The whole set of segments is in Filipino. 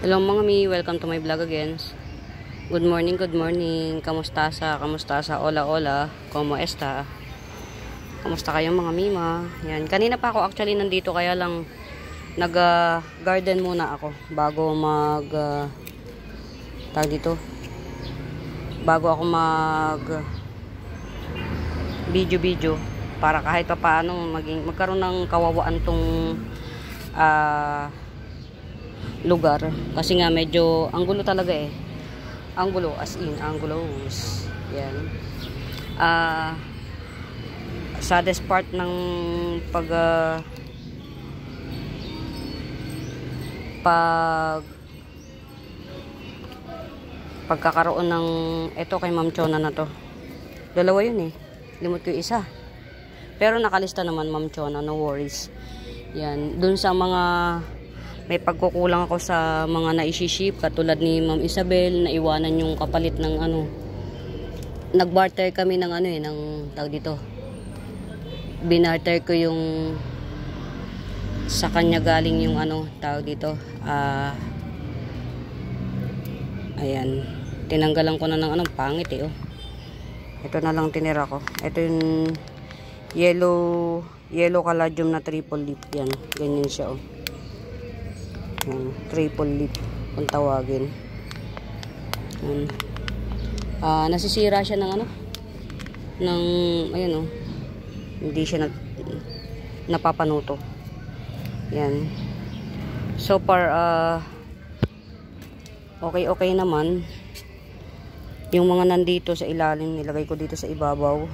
Hello mga mi, welcome to my vlog again. Good morning, good morning. Kamusta sa hola, como esta? Kamusta kayo mga mima? Yan, kanina pa ako actually nandito kaya lang nag-garden muna ako bago bago ako video para kahit pa paano magkaroon ng kawawaan tong lugar kasi nga medyo ang gulo talaga ang gulo as in ang gulos yan. Saddest part ng pagkakaroon ng ito kay Ma'am Chona na to, dalawa yun limot ko isa pero nakalista naman Ma'am Chona, no worries yan. Dun sa mga may pagkukulang ako sa mga naisiship katulad ni Ma'am Isabel na iwanan yung kapalit ng nagbarter kami ng ng tawag dito, binarter ko yung sa kanya galing yung tawag dito, ayan, tinanggalan ko na ng pangit ito na lang tinira ko. Ito yung yellow caladium na triple leaf yan, ganyan siya triple leaf kung tawagin. Nasisira siya ng ayan hindi siya napapanuto yan. So far okay naman yung mga nandito sa ilalim, nilagay ko dito sa ibabaw.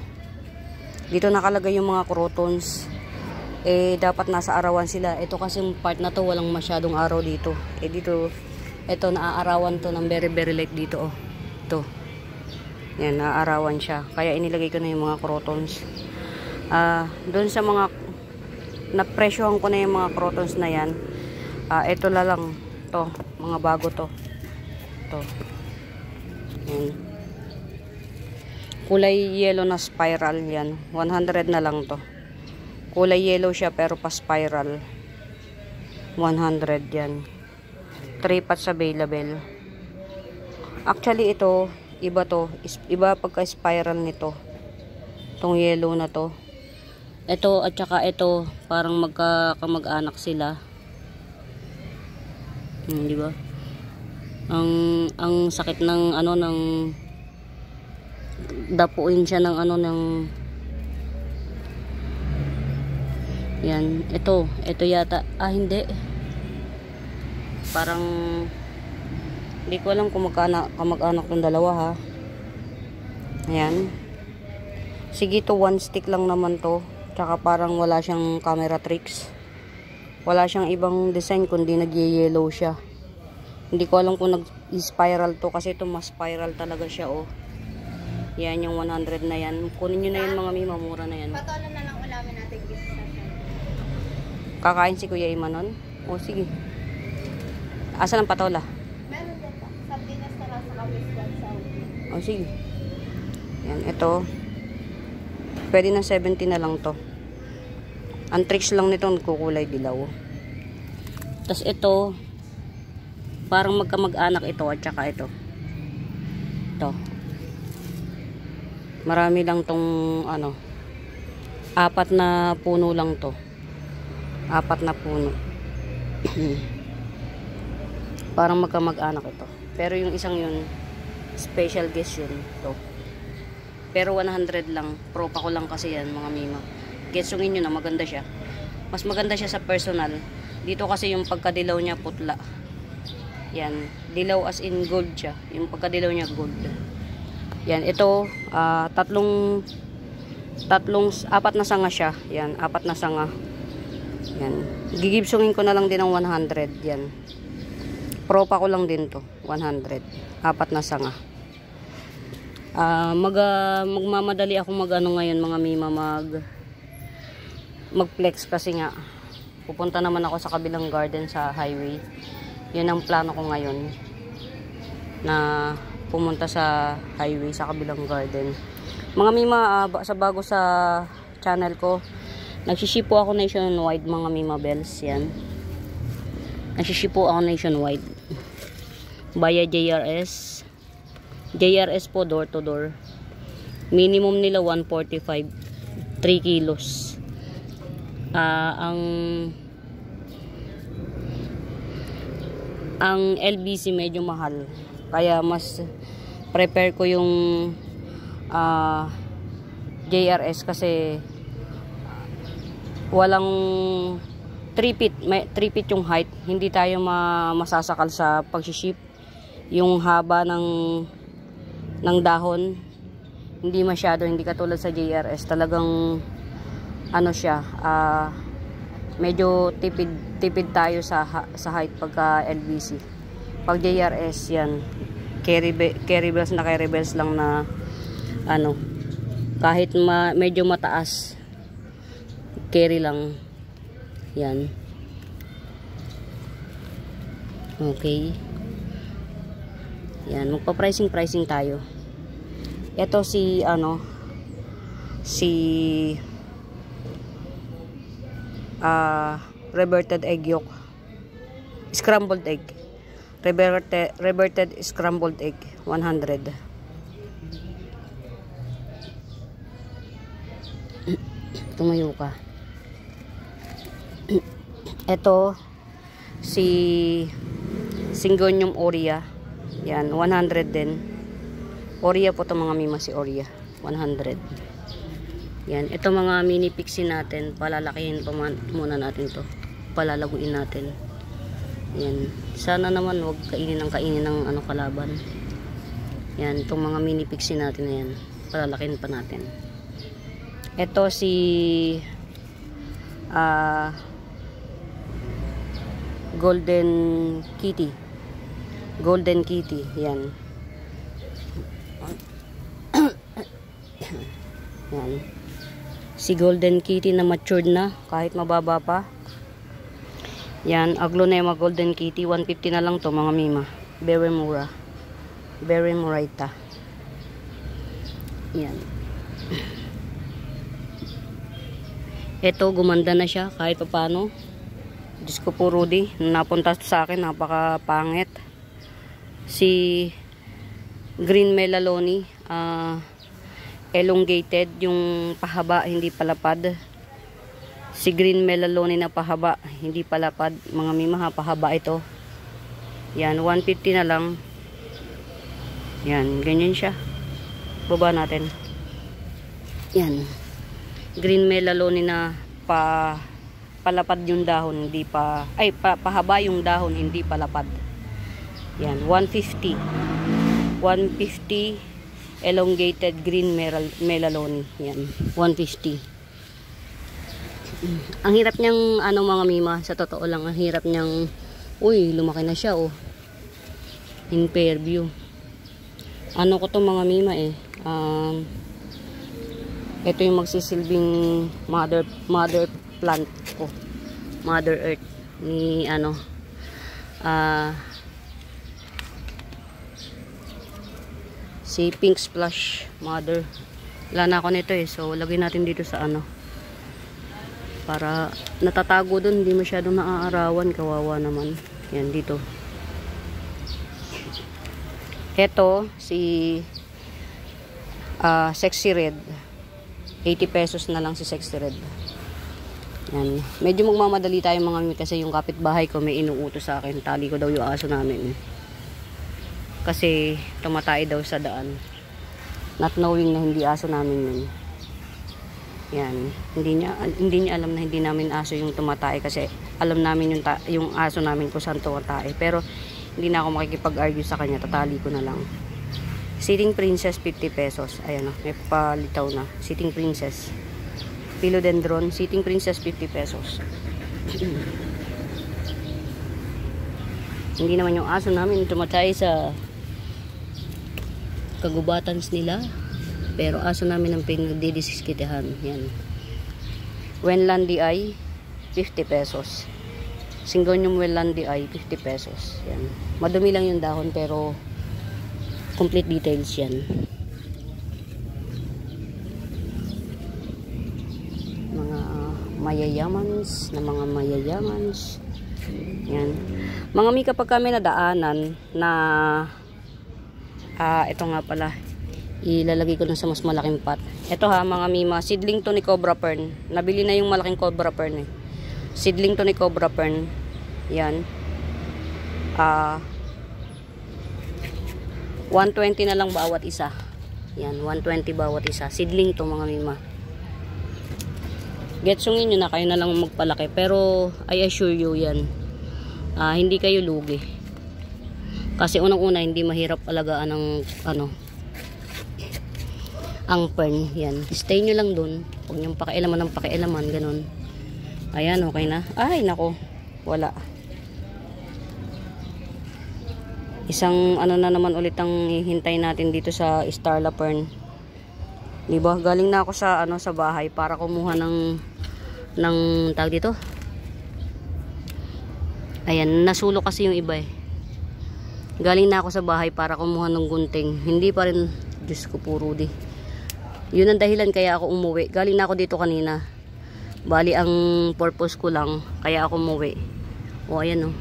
Dito nakalagay yung mga crotons, dapat nasa arawan sila. Ito kasi part na to walang masyadong araw dito. Dito, ito naaarawan to ng very very light dito ito. Yan, naaarawan siya. Kaya inilagay ko na yung mga crotons. Doon sa mga napresyohan ko na yung mga crotons na yan. Ito lang to, mga bago to. Yan. Kulay yellow na spiral yan. 100 na lang to. Kulay yellow siya pero pa spiral. 100 yan. 3 pots available. Actually ito, iba pagka spiral nito. Itong yellow na to. Ito at saka ito, parang magkakamag-anak sila. Di ba? Ang sakit ng ng dapuin siya ng yan, ito yata, hindi parang hindi ko alam kung kamag-anak ng dalawa ha. Ayan, sige to, one stick lang naman to, tsaka parang wala siyang camera tricks, wala siyang ibang design kundi nag-yellow siya. Hindi ko alam kung nag-spiral to kasi ito mas spiral talaga siya yan yung 100 na yan. Kunin nyo na yun mga mima, mura na yan. Patola na lang ulamin natin guys. Kakain si Kuya Imanon? O sige. Asan ang patola? Meron din pa. Sardinas na lang sa kawiswan sa O sige. Yan, ito. Pwede na 70 na lang to. Ang tricks lang nito, nagkukulay dilaw. Tapos ito, parang magkamag-anak ito at saka ito. Ito. Marami lang tong apat na puno lang to. Apat na puno. Parang magkamag-anak ito. Pero yung isang yun, special guest yun to. Pero 100 lang. Propa ko lang kasi yan mga mima. Getsungin nyo na, maganda siya. Mas maganda siya sa personal. Dito kasi yung pagkadilaw niya putla. Yan. Dilaw as in gold siya. Yung pagkadilaw niya gold. Yan. Ito, apat na sanga siya. Yan. Apat na sanga. Yan. Gigibsungin ko na lang din ng 100. Yan. Propa ko lang din to. 100. Apat na sanga. Magmamadali ako ngayon mga mima, mag-flex kasi nga pupunta naman ako sa kabilang garden sa highway. Yun ang plano ko ngayon, na pumunta sa highway sa kabilang garden. Mga mima, sa bago sa channel ko, nagsiship po ako nationwide mga mima bells yan. Nagsiship po ako nationwide. Via JRS. JRS po, door to door. Minimum nila 145. 3 kilos. Ang LBC medyo mahal. Kaya mas prepare ko yung JRS kasi walang 3 feet, 3 feet yung height. Hindi tayo masasakal sa pag-ship. Yung haba ng dahon hindi masyado, hindi katulad sa JRS. Talagang ano siya, medyo tipid tayo sa height pagka LBC. Pag JRS yan, carry bells lang na ano, kahit medyo mataas, carry lang yan. Okay, yan, magpa-pricing tayo. Ito si reverted egg yolk, scrambled egg, reverted scrambled egg, 100. Tumayo ka. Ito si Syngonium aurea, yan, 100 din. Aurea po ito mga mima, si aurea, 100. Yan, ito mga mini pixie natin, palalakihin pa muna natin to, palalaguin natin. Yan, sana naman wag kainin ng ano, kalaban. Yan, itong mga mini pixie natin na yan, palalakihin pa natin. Ito si Golden Kitty, yan. Yan. Si Golden Kitty na matured na, kahit mababa pa. Yan, Aglonema Golden Kitty, 150 na lang to mga mima. Very mura. Very murita. Yan. Ito, gumanda na siya kahit paano. Diyos ko po, Rudy, napunta sa akin, napaka-pangit. Si Green Melaloni, elongated, yung pahaba, hindi palapad. Si Green Melaloni na pahaba, hindi palapad. Mga mima, pahaba ito. Yan, 150 na lang. Yan, ganyan siya. Baba natin. Yan. Green Melaloni na palapad yung dahon, hindi pahaba yung dahon, hindi palapad. Yan, 150. 150 elongated Green Melaloni. Yan, 150. Ang hirap niyang ano mga mima, sa totoo lang, ang hirap niyang, uy, lumaki na siya oh. In pair view. Ano ko to mga mima ito yung magsisilbing mother plant ko, Mother Earth ni si Pink Splash Mother. Wala na ako nito so lagay natin dito sa para natatago dun, hindi masyadong naaarawan, kawawa naman. Yan dito. Ito si Sexy Red, 80 pesos na lang si Sexy Red. Yan. Medyo magmamadali tayo mga mimi kasi yung kapitbahay ko may inuutos sa akin. Tali ko daw yung aso namin. Kasi tumatay daw sa daan. Not knowing na hindi aso namin yun. Yan. Hindi niya alam na hindi namin aso yung tumatay kasi alam namin yung aso namin kung saan tumatay. Pero hindi na ako makikipag-argue sa kanya. Tatali ko na lang. Sitting Princess, 50 pesos. Ayan, may palitaw na. Sitting Princess. Philodendron, Sitting Princess, 50 pesos. Hindi naman yung aso namin tumatay sa kagubatan nila. Pero aso namin ang pinagdidisiskitahan. Yan. Wenlandi ay 50 pesos. Syngonium Wenlandi ay 50 pesos. Yan. Madumi lang yung dahon pero complete details yan. Mga mayayamans. Yan. Mga mi, kapag kami nadaanan na ito nga pala, ilalagay ko na sa mas malaking pot. Ito ha mga mima, seedling to ni Cobra Fern. Nabili na yung malaking Cobra Fern eh. Seedling to ni Cobra Fern. Yan. 120 na lang bawat isa. Yan, 120 bawat isa. Seedling to mga mima. Getsungin nyo na, kayo na lang magpalaki. Pero I assure you yan, hindi kayo lugi. Kasi unang-una hindi mahirap alagaan ng ang fern. Yan, stay nyo lang dun. Huwag nyo pakialaman ng pakialaman, ganun. Ayan, okay na. Ay nako, wala. Isang na naman ulit ang hihintay natin dito sa Starla Fern. Diba? Galing na ako sa sa bahay para kumuha ng tawag dito. Ayan, nasulo kasi yung iba eh. Galing na ako sa bahay para kumuha ng gunting. Hindi pa rin, Diyos ko po, Rudy. Yun ang dahilan kaya ako umuwi. Galing na ako dito kanina. Bali ang purpose ko lang kaya ako umuwi. O ayan o.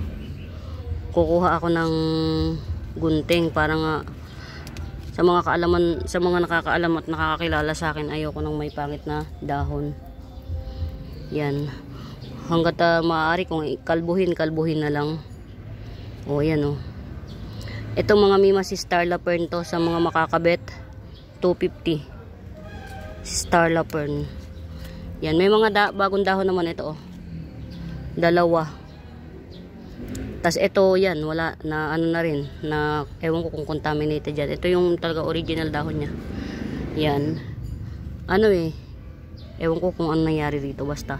Kukuha ako ng gunting para nga sa mga kaalaman, sa mga nakakaalam at nakakakilala sa akin, ayoko nang may pangit na dahon. Yan. Hanggat maaari kung kalbuhin na lang. O yan o. Ito mga mima, si Starla Fern to, sa mga makakabet, 250. Starla Fern. Yan, may mga bagong dahon naman ito oh. Dalawa. Tas ito yan, wala na na rin, na ewan ko kung contaminated yan. Ito yung talaga original dahon niya. Yan. Ewan ko kung ano nangyari dito, basta.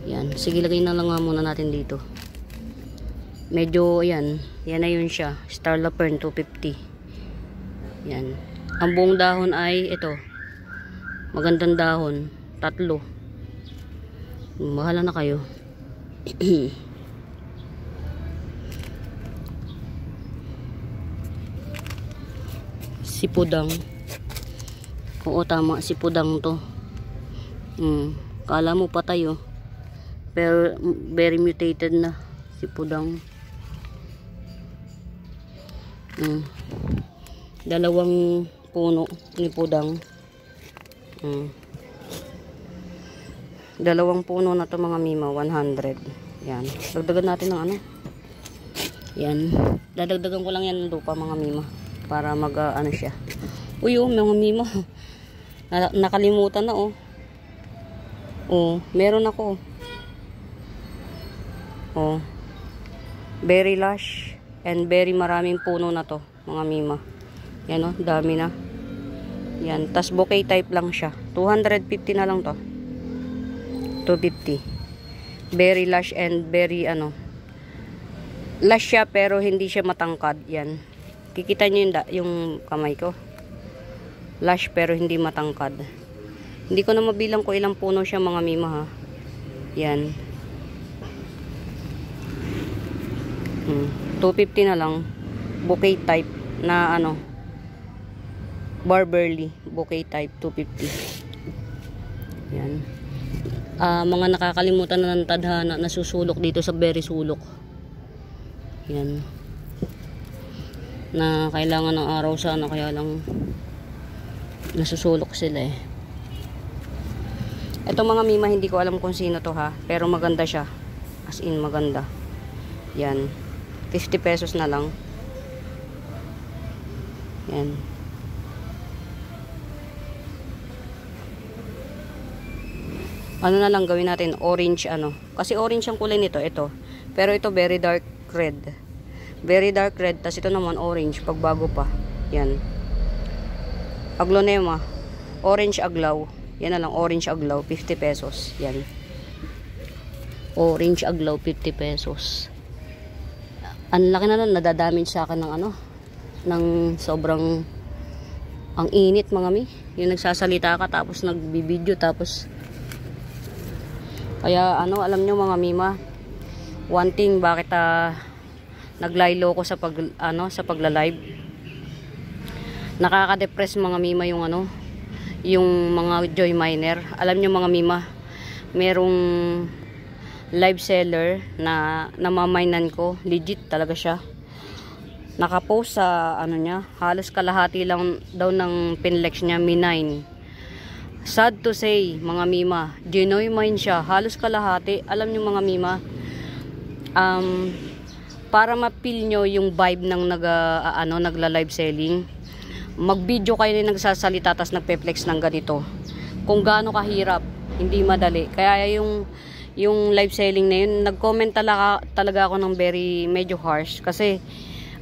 Yan, sige lagay na lang muna natin dito. Medyo yan na yun siya. Starla Fern 250. Yan. Ang buong dahon ay ito. Magandang dahon, 3. Bahala na kayo. Sipudang. Oo, tama, sipudang to. Kala mo patay oh. Pero very mutated na sipudang. Dalawang puno ni pudang. Dalawang puno na to mga mima, 100. Yan. Dagdagan natin ng Yan. Dadagdagan ko lang yan ng lupa mga mima para mag siya. Uy mga mima. Nakalimutan na oh. Oh, meron ako. Oh. Berry lush and very maraming puno na to mga mima. Yan oh, dami na. Yan, tas bouquet type lang siya. 250 na lang to. 250. Berry lush and very lush siya pero hindi siya matangkad. Yan. Kikita nyo yung kamay ko. Lush pero hindi matangkad. Hindi ko na mabilang ko ilang puno siya mga mima ha. Yan. 250 na lang. Bouquet type na barberly. Bouquet type 250. Yan. Mga nakakalimutan na ng tadhana, nasusulok dito sa berry sulok. Yan. Na kailangan ng araw sana, kaya lang nasusulok sila eh. Ito mga mima, hindi ko alam kung sino to ha, pero maganda siya, as in maganda. Yan, 50 pesos na lang. Yan. Na lang gawin natin, orange kasi orange ang kulay nito, ito, pero ito very dark red. Very dark red, tas ito naman orange pag bago pa. Yan. Aglonema, orange aglaw. Yan na lang, orange aglaw, 50 pesos. Yan. Orange aglaw, 50 pesos. Ang laki na nun, nadadamage sa akin ng ng sobrang ang init mga mi. Yung nagsasalita ka tapos nagbibideo tapos kaya alam nyo mga mima, one thing bakit naglaylo ko sa sa pagla-live. Nakaka-depress mga mima yung yung mga joy miner. Alam nyo mga mima, merong live seller na namamainan ko. Legit talaga siya. Nakapost sa ano niya, halos kalahati lang daw ng pinlex niya, Mi 9. Sad to say, mga mima, genuine mine siya, halos kalahati. Alam niyo mga mima, para ma-feel nyo yung vibe ng nagla-live selling, mag-video kayo na nagsasalita tas nagpe-flex ng ganito. Kung gaano kahirap, hindi madali. Kaya yung live selling na yun, nag-comment talaga ako ng medyo harsh kasi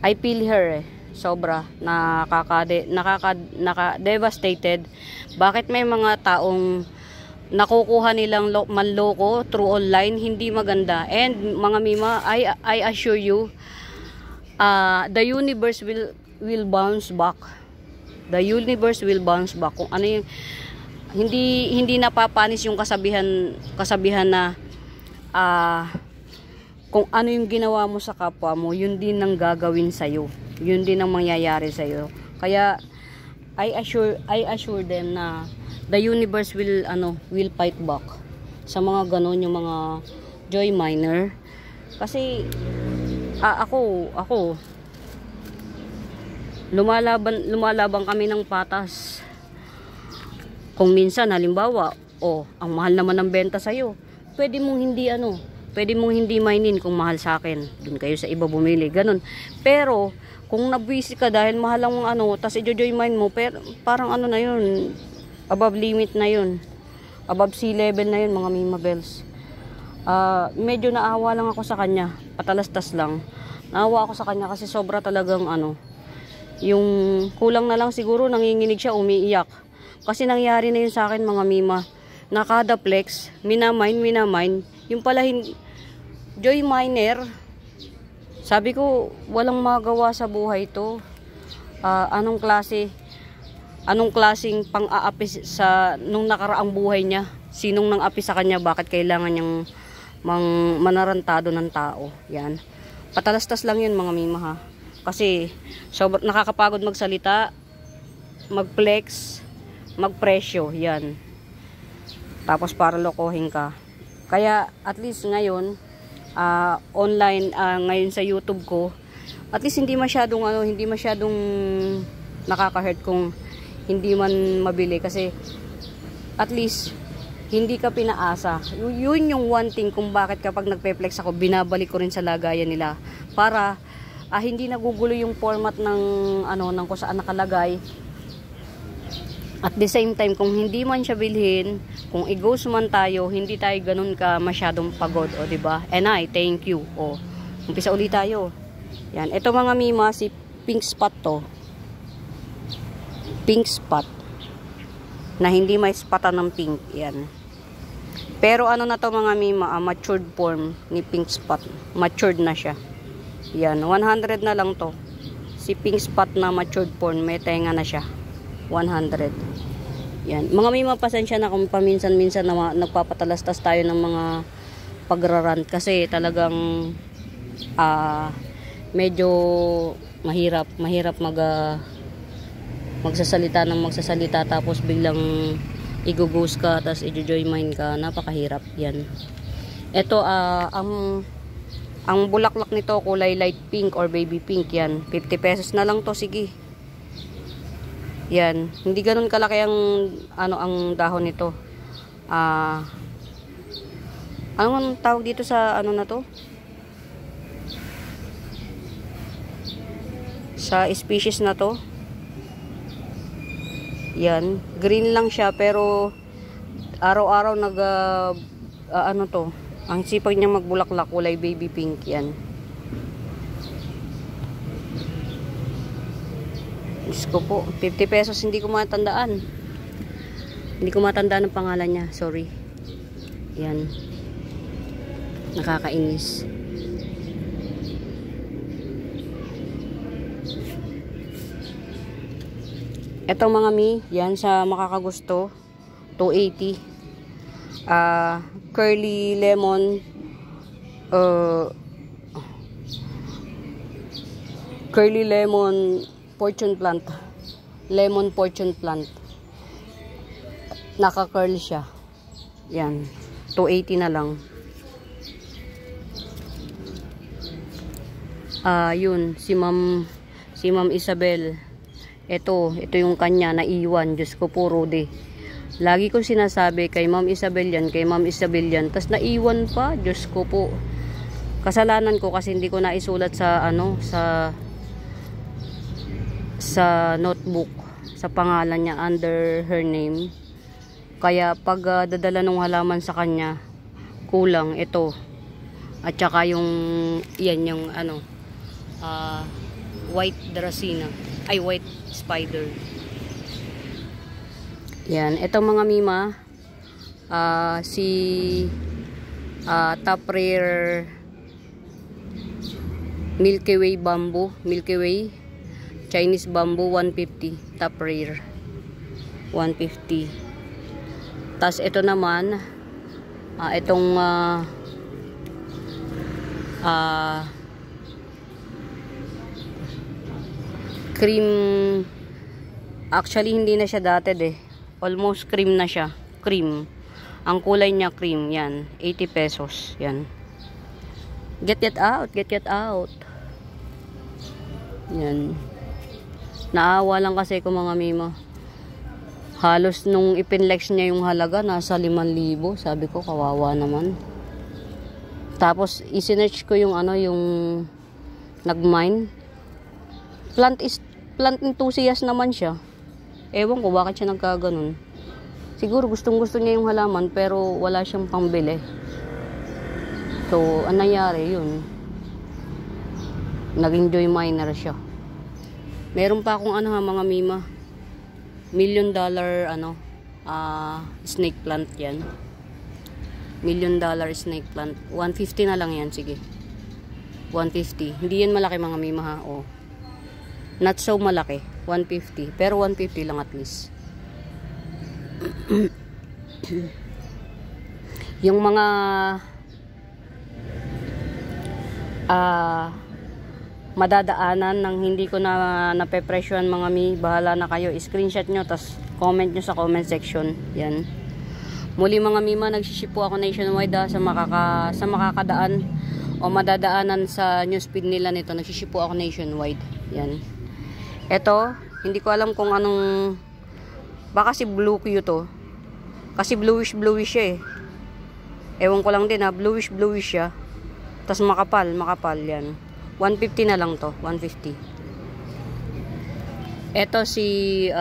I feel her sobra, nakaka-devastated. Bakit may mga taong nakukuha nilang manloko through online, hindi maganda. And mga mima, I assure you, the universe will bounce back. The universe will bounce back. Kung ano yung hindi napapanis yung kasabihan na kung ano yung ginawa mo sa kapwa mo, yun din ang gagawin sa'yo. Yun din ang mangyayari sa'yo. Kaya I assure them na the universe will fight back sa mga ganon, yung mga joy miner. Kasi ako lumalaban kami ng patas. Kung minsan halimbawa, ang mahal naman ng benta sa'yo, pwede mong hindi mainin kung mahal sa akin. Doon kayo sa iba bumili, ganun. Pero kung nabwisi ka dahil mahal ang tas i-joy mine mo, pero parang na yun, above limit na yun, above sea level na yun, mga mima bells. Medyo naawa lang ako sa kanya, patalastas lang. Naawa ako sa kanya kasi sobra talagang yung kulang na lang siguro nanginginig siya, umiiyak. Kasi nangyari na yun sa akin, mga mima. Nakada flex, minamine, yung pala joy miner. Sabi ko, walang magawa sa buhay to. Anong klaseng pang-aapi nung nakaraang buhay niya? Sinong nang api sa kanya? Bakit kailangan niyang manarantado ng tao? Yan. Patalastas lang yun, mga mima, ha. Kasi nakakapagod magsalita, mag-flex, magpresyo. Yan. Tapos para lokohin ka. Kaya at least ngayon, online ngayon sa YouTube ko, at least hindi masyadong nakaka-hurt kung hindi man mabili, kasi at least hindi ka pinaasa. Yun yung one thing kung bakit kapag nagpe-flex ako, binabalik ko rin sa lagayan nila para hindi nagugulo yung format ng kung saan nakalagay. At the same time, kung hindi man siya bilhin, kung i-ghost man tayo, hindi tayo ganun ka masyadong pagod, diba? And I thank you. Umpisa ulit tayo. Yan, ito mga mima, si Pink Spot to. Pink Spot. Na hindi may spotan ng pink. Yan. Pero na to mga mima, matured form ni Pink Spot. Matured na siya. Yan, 100 na lang to. Si Pink Spot na matured form, may tenga na siya. 100. Yan. Mga mima, pasensya na kung paminsan-minsan na nagpapatalastas tayo ng mga pagrarant kasi talagang medyo mahirap magsasalita tapos biglang i-ghost ka tapos i-joy mine ka. Napakahirap yan. Ito ang bulaklak nito kulay light pink or baby pink. Yan, 50 pesos na lang to. Sige. Yan, hindi ganoon kalaki ang dahon nito. Anong tawag dito sa na to? Sa species na to. Yan, green lang siya pero araw-araw to. Ang sipag niya magbulaklak, kulay baby pink. Yan. Diyos ko po, 50 pesos, hindi ko matandaan. Hindi ko matandaan ang pangalan niya, sorry. Yan. Nakakainis. Ito mga mi, yan sa makakagusto, 280. Curly lemon, curly lemon fortune plant. Lemon fortune plant. Naka-curl siya. Yan. 280 na lang. Yun, si Ma'am Isabel. Ito yung kanya naiwan. Diyos ko po, Rudy. Lagi ko sinasabi kay Ma'am Isabel yan, kay Ma'am Isabel yan. Tas naiwan pa, Diyos ko po. Kasalanan ko kasi hindi ko naisulat sa sa notebook, sa pangalan niya under her name. Kaya pag dadala ng halaman sa kanya, kulang ito. At saka yung yan yung white dracena, ay white spider. Yan, ito mga mima, si top rare Milky Way bamboo, Milky Way Chinese bamboo 150, top rare 150. Tas ito naman itong cream, actually hindi na siya dotted almost cream na siya, cream. Ang kulay niya cream, yan 80 pesos yan. Get it out yan. Naawa lang kasi ko mga mima. Halos nung ipinlex niya yung halaga, nasa 5,000. Sabi ko, kawawa naman. Tapos, isinearch ko yung yung nag-mine. Plant enthusiast naman siya. Ewan ko, bakit siya nagkaganon. Siguro, gustong-gusto niya yung halaman, pero wala siyang pambili. So, anong nangyari yun? Nag-enjoy miner siya. Meron pa akong mga mima. $1 million snake plant yan. $1 million snake plant. 150 na lang yan, sige. 150. Hindi yan malaki mga mima ha. Oh. Not so malaki. 150. Pero 150 lang at least. Yung mga madadaanan ng hindi ko na napepresyohan mga mi, bahala na kayo. Screenshot nyo, tas comment nyo sa comment section. Yan. Muli mga mima, nagsishipo ako nationwide sa makakadaan o madadaanan sa newsfeed nila nito. Nagsishipo ako nationwide. Yan. Ito, hindi ko alam kung anong, baka si Blue Q to. Kasi bluish siya Ewan ko lang din bluish siya. Tas makapal yan. 150 na lang to, 150. Ito si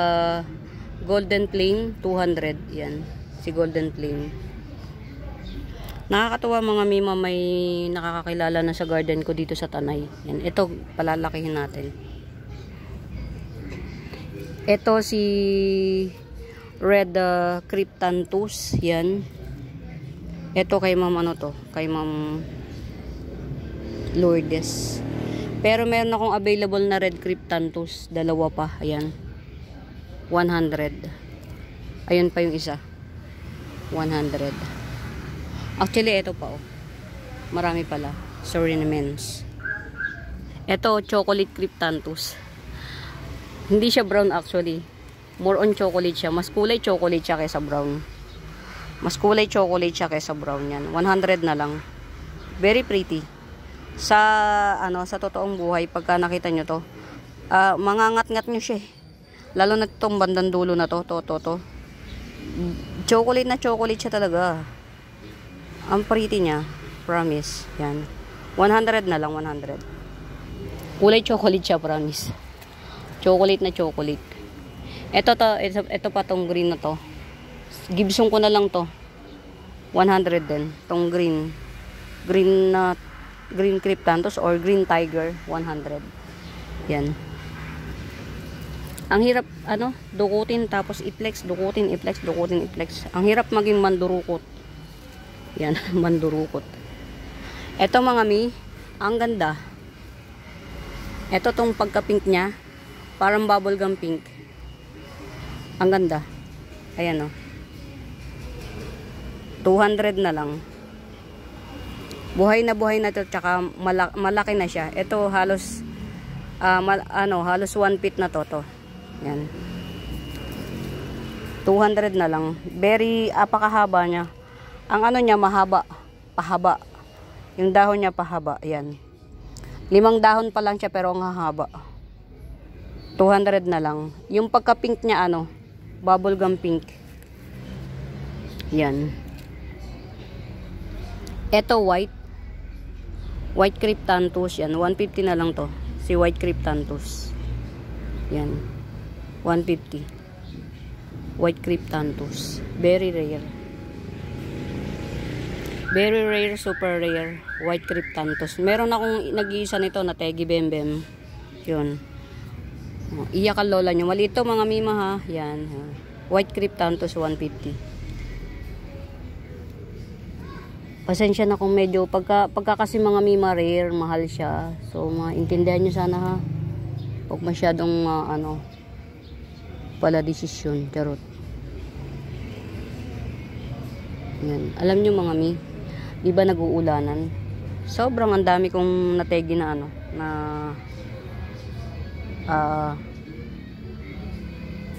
Golden Plain 200, yan. Si Golden Plain. Nakakatuwa mga mima, may nakakakilala na sa garden ko dito sa Tanay. Yan, ito palalakihin natin. Ito si Red Cryptanthus, yan. Ito kay Ma'am kay Ma'am Lourdes. Pero meron akong available na Red Cryptanthus, dalawa pa, ayan. 100. Ayun pa yung isa. 100. Actually, ito pa Marami pala. Sorinamens. Ito, chocolate Cryptanthus. Hindi siya brown actually. More on chocolate siya. Mas kulay chocolate siya kaysa brown. Yan. 100 na lang. Very pretty. Sa totoong buhay, pagka nakita nyo to, mangangat-ngat nyo siya lalo na itong bandang dulo na to. Chocolate na chocolate siya talaga. Ang pretty niya, promise. Yan, 100 na lang, 100. Kulay chocolate siya, promise. Chocolate na chocolate. Ito pa tong green na to, Gibson ko na lang to, 100 din. Tong green Cryptanthus or green tiger, 100. Yan. Ang hirap dukutin tapos i-flex, dukutin. Ang hirap maging mandurukot. Yan, mandurukot. Ito mga mi, ang ganda. Ito tong pagka-pink niya, parang bubblegum pink. Ang ganda. Ayan 200 na lang. Buhay na to, tsaka malaki na siya. Ito halos halos 1 feet na to. Yan. 200 na lang. Very apakahaba niya. Ang niya pahaba. Yung dahon niya pahaba. Yan. 5 dahon pa lang siya pero ang hahaba. 200 na lang. Yung pagka-pink niya ano, bubblegum pink. Yan. Ito white. White cryptanthus yan. 150 na lang to. Si white cryptanthus. Yan. 150. White cryptanthus. Very rare. Very rare, super rare. White cryptanthus. Meron akong nag-iisa nito na tegi bembem. Yun. Iyak ang lola nyo. Maliit to mga mima ha. Yan. White cryptanthus 150. Pasensya na kung medyo pagka kasi mga mima rare, mahal siya. So maintindihan nyo sana ha. Huwag masyadong ano pala desisyon. Charot. Yan. Alam nyo mga mi, di ba nag-uulanan? Sobrang ang dami kong nategi na ano na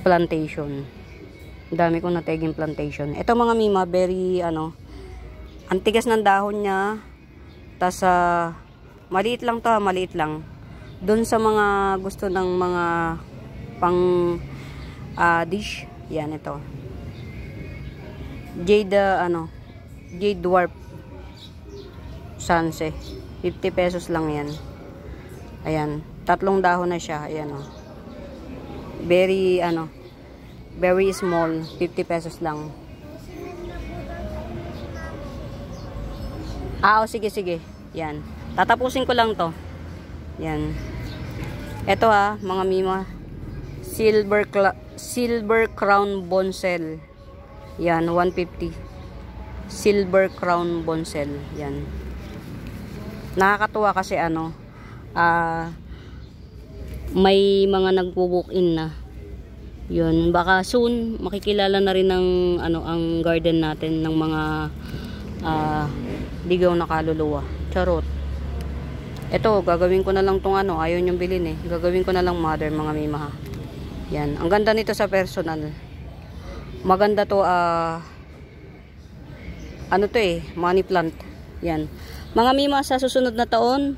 plantation. Ang dami kong nateging plantation. Ito mga mima, very ano, ang tigas ng dahon niya. Tas maliit lang to, maliit lang. Doon sa mga gusto ng mga pang dish, yan ito. Jade Jade Dwarf Sanse. 50 pesos lang yan. Ayan, 3 dahon na siya. Ayan oh. Very very small, 50 pesos lang. Sige. Yan. Tatapusin ko lang to. Yan. Ito mga mima. Silver Crown Bonsel. Yan, 150. Silver Crown Bonsel. Yan. Nakakatuwa kasi may mga nagbo-walk-in na. Yun, baka soon makikilala na rin ng ang garden natin ng mga ligaw na kaluluwa. Charot. Ito, gagawin ko na lang tong ayaw nyong bilhin eh. Gagawin ko na lang mother mga mima ha. Yan, ang ganda nito sa personal. Maganda to money plant. Yan. Mga mima, sa susunod na taon,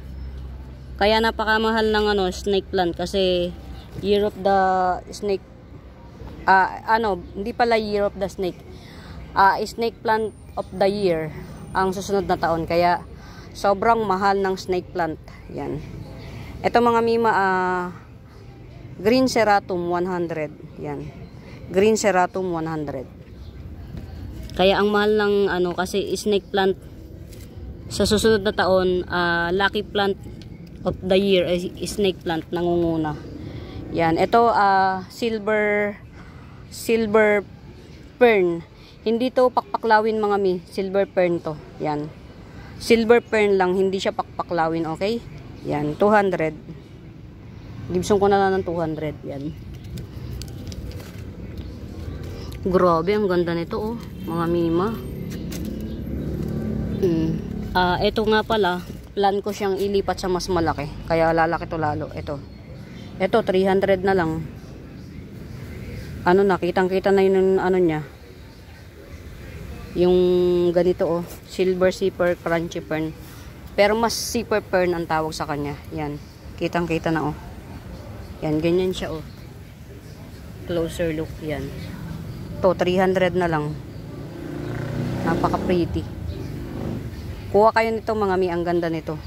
kaya napakamahal ng snake plant kasi year of the snake. Hindi pala year of the snake. Snake plant of the year ang susunod na taon. Kaya sobrang mahal ng snake plant. Yan. Ito mga mima, Green Ceratum 100. Yan. Green Ceratum 100. Kaya ang mahal ng kasi snake plant sa susunod na taon, lucky plant of the year ay snake plant, nangunguna. Yan. Ito silver fern. Hindi to pakpaklawin mga mi. Silver fern to. Yan. Silver fern lang, hindi siya pakpaklawin, okay? Yan, 200. Gibson ko na lang ng 200. Yan. Grabe, ang ganda nito mga mima. Ito nga pala, plan ko siyang ilipat sa mas malaki. Kaya lalaki to lalo. Ito 300 na lang. Kitang-kita na yun niya. Yung ganito silver zipper crunchy fern. Pero mas zipper fern ang tawag sa kanya. Yan. Kitang-kita na Yan, ganyan siya Closer look yan. To 300 na lang. Napaka-pretty. Kuha kayo nito mga mi, ang ganda nito.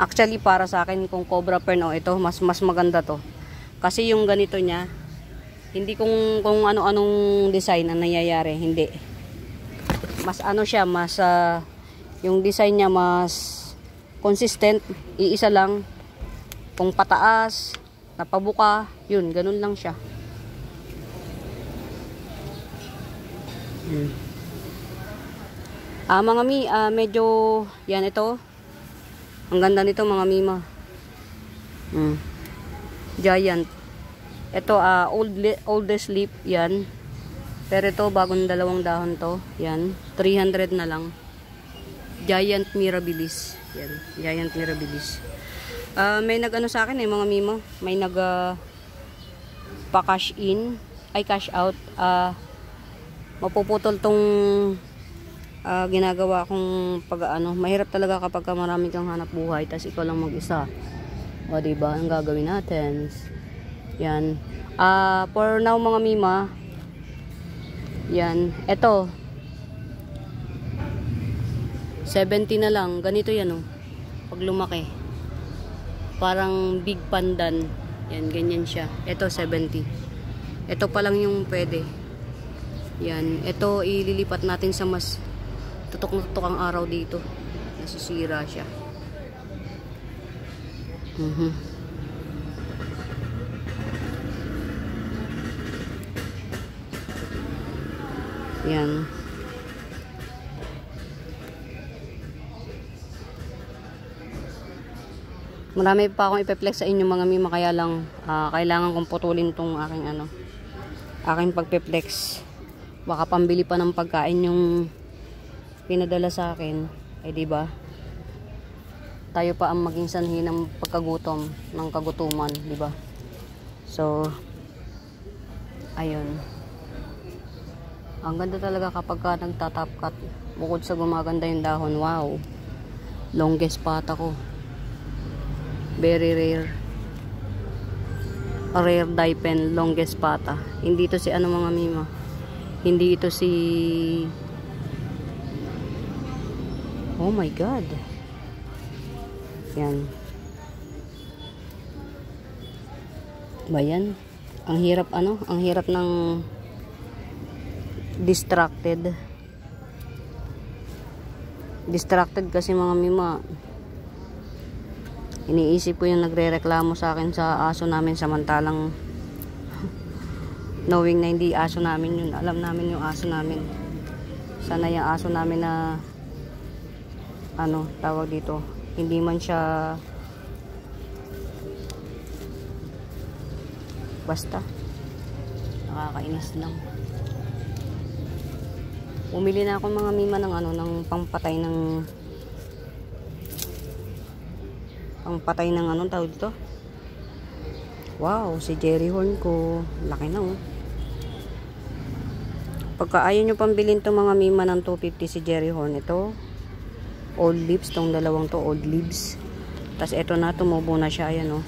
Actually para sa akin kung cobra fern ito, mas maganda to. Kasi yung ganito niya, hindi kung ano-anong design ang nangyayari, hindi. Mas siya, mas yung design niya mas consistent, iisa lang. Kung pataas, napabuka, yun, ganun lang siya. Mga mi, medyo yan ito. Ang ganda nito mga mima. Giant. Ito oldest leaf yan. Pero ito bagong 2 dahon to. Yan, 300 na lang. Giant mirabilis. Yan, Giant mirabilis. May sa akin mga mima. May pa-cash in, ay cash out. Mapuputol tong ginagawa kong mahirap talaga kapag marami kang hanap buhay tas ikaw lang mag-isa. O, diba? Ang gagawin natin. Yan. For now, mga mima, yan. Ito. 70 na lang. Ganito yan, oh. Pag lumaki. Parang big pandan. Yan, ganyan siya. Ito, 70. Ito pa lang yung pwede. Yan. Ito, ililipat natin sa mas tutok na tutok ang araw dito. Nasisira siya. Yan. Marami pa akong ipeplex sa inyo mga mima, kaya lang kailangan kong putulin tong aking pagpeplex. Baka pambili pa ng pagkain yung pinadala sa akin. Ay, diba? Tayo pa ang maging sanhi ng pagkagutom, ng kagutuman, diba? So, ayun. Ang ganda talaga kapag ka nagtatop cut. Bukod sa gumaganda yung dahon, wow. Longest pata ko. Very rare. A rare dye pen, longest pata. Hindi ito si ano mga mima. Hindi ito si... Oh my God. Yan. Ba yan? Ang hirap ano? Ang hirap ng distracted. Distracted kasi mga mima. Iniisip ko yung nagre-reklamo sa akin sa aso namin, samantalang knowing na hindi aso namin yun. Alam namin yung aso namin. Sana yung aso namin na ano, tawag dito, hindi man siya basta nakakainis lang. Umili na ako mga mima ng ano, ng pangpatay ng anong tawag dito. Wow, si Jerry Horn ko. Laki na, oh. Pagka ayaw nyo pambilin to mga mima ng 250 si Jerry Horn, ito old leaves, tong dalawang to old leaves. Tas ito na, tumubo na siya. Ayan, oh.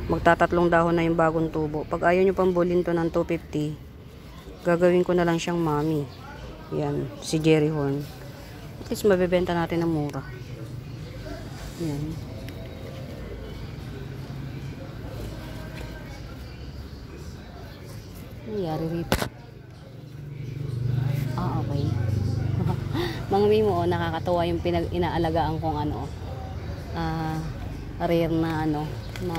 Magtatatlong dahon na yung bagong tubo. Pag ayaw nyo pambulin to ng 250, gagawin ko na lang siyang mami. Yan, si Jerry Horn. At least mabibenta natin ng mura. Yan. Nangyari rito. Okay. Mga mimo, nakakatawa yung inaalagaan kong ano. Rare na ano, na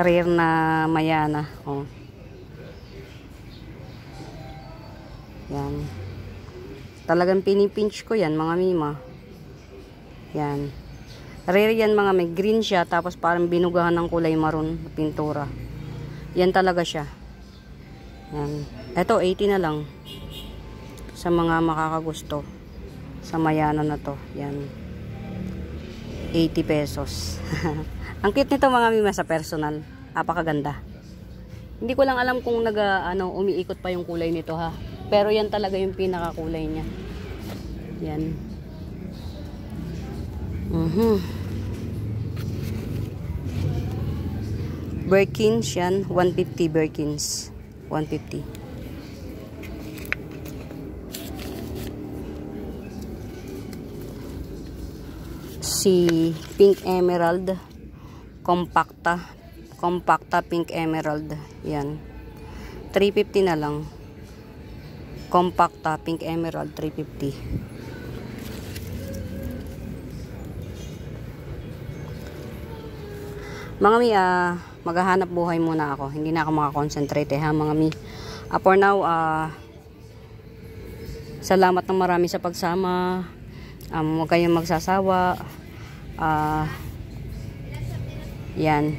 rare na mayana. Oh. Yan. Talagang pinipinch ko yan mga mima. Yan. Rare yan mga, may green siya tapos parang binugahan ng kulay maroon na pintura. Yan talaga siya. Yan. Ito 80 na lang. Sa mga makakagusto. Sa mayana na to. Yan. 80 pesos. Ang cute nito mga mima sa personal. Apakaganda. Hindi ko lang alam kung umiikot pa yung kulay nito ha. Pero yan talaga yung pinakakulay niya. Yan. Birkins yan. 150 Birkins. 150. Si Pink Emerald. Compacta Pink Emerald. Yan. 350 na lang. Compacta Pink Emerald 350. Mga mi, maghahanap buhay muna ako. Hindi na ako makakonsentrate ha mga mi. For now, salamat ng marami sa pagsama. Huwag kayong magsasawa. Yan.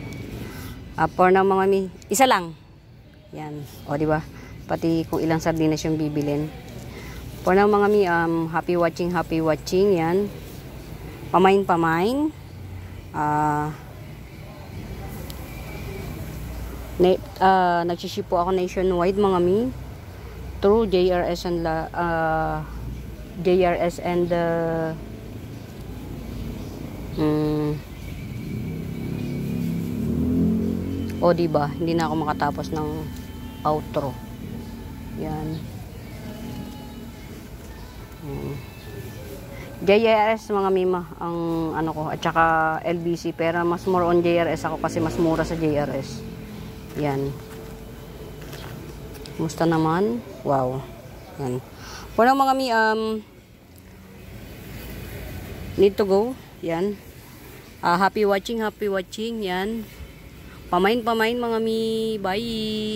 For now mga mi, isa lang. Yan. O diba? Pati kung ilang sardinas yung bibilin. For now mga mi, happy watching. Yan. Pamain. Nagsiship po ako nationwide mga mi. Through JRS and O diba, hindi na ako makatapos ng outro. Yan. JRS mga mima ang ano ko, at saka LBC, pero mas more on JRS ako kasi mas mura sa JRS. Yan. Musta naman? Wow. Yan. Bueno mga mi, need to go. Yan. Happy watching. Yan. Pamain mga mi. Bye.